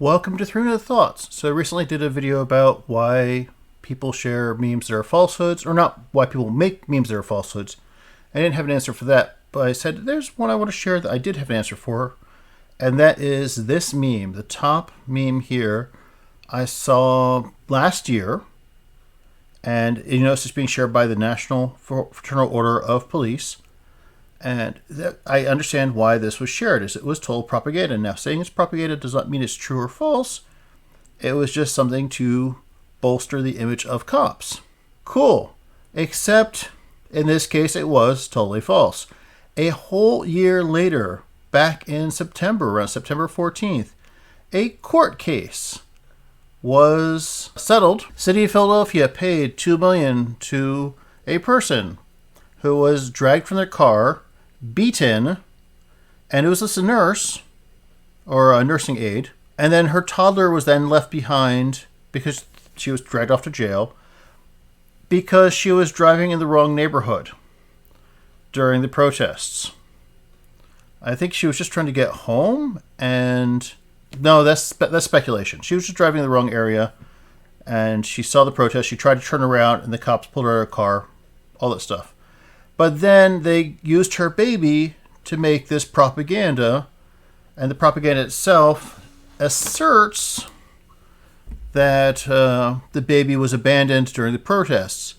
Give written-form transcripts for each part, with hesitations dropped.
Welcome to 3 Minute Thoughts. So I recently did a video about why people share memes that are falsehoods, or not why people make memes that are falsehoods. I didn't have an answer for that, but I said there's one I want to share that I did have an answer for, and that is this meme. The top meme here I saw last year, and you notice it's being shared by the National Fraternal Order of Police. And I understand why this was shared, as it was told propaganda. Now, saying it's propaganda does not mean it's true or false. It was just something to bolster the image of cops. Cool. Except, in this case, it was totally false. A whole year later, back in September, around September 14th, a court case was settled. City of Philadelphia paid $2 million to a person who was dragged from their car, beaten, and it was just a nurse or a nursing aide, and then her toddler was then left behind because she was dragged off to jail because she was driving in the wrong neighborhood during the protests. I think she was just trying to get home, and no, that's speculation. She was just driving in the wrong area, and she saw the protest. She tried to turn around, and the cops pulled her out of her car, all that stuff. But then they used her baby to make this propaganda, and the propaganda itself asserts that the baby was abandoned during the protests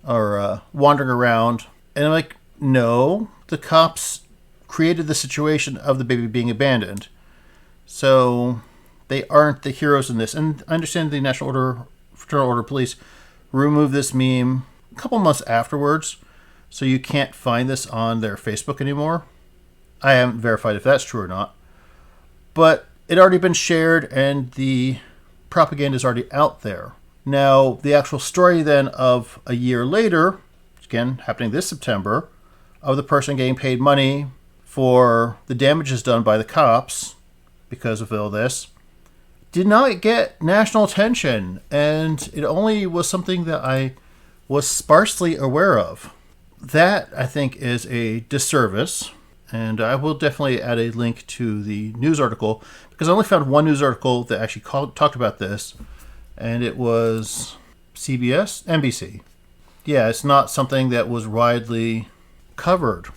or wandering around. And I'm like, no, the cops created the situation of the baby being abandoned. So they aren't the heroes in this. And I understand the Fraternal Order Police removed this meme a couple months afterwards. So you can't find this on their Facebook anymore. I haven't verified if that's true or not. But it had already been shared and the propaganda is already out there. Now, the actual story then of a year later, again, happening this September, of the person getting paid money for the damages done by the cops because of all this, did not get national attention. And it only was something that I was sparsely aware of. That, I think, is a disservice, and I will definitely add a link to the news article, because I only found one news article that actually talked about this, and it was NBC. Yeah, it's not something that was widely covered,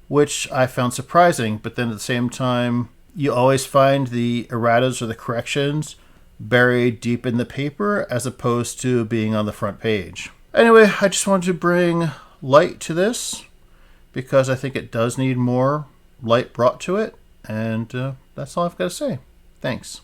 which I found surprising, but then at the same time, you always find the erratas or the corrections buried deep in the paper as opposed to being on the front page. Anyway, I just wanted to bring light to this because I think it does need more light brought to it, and that's all I've got to say. Thanks.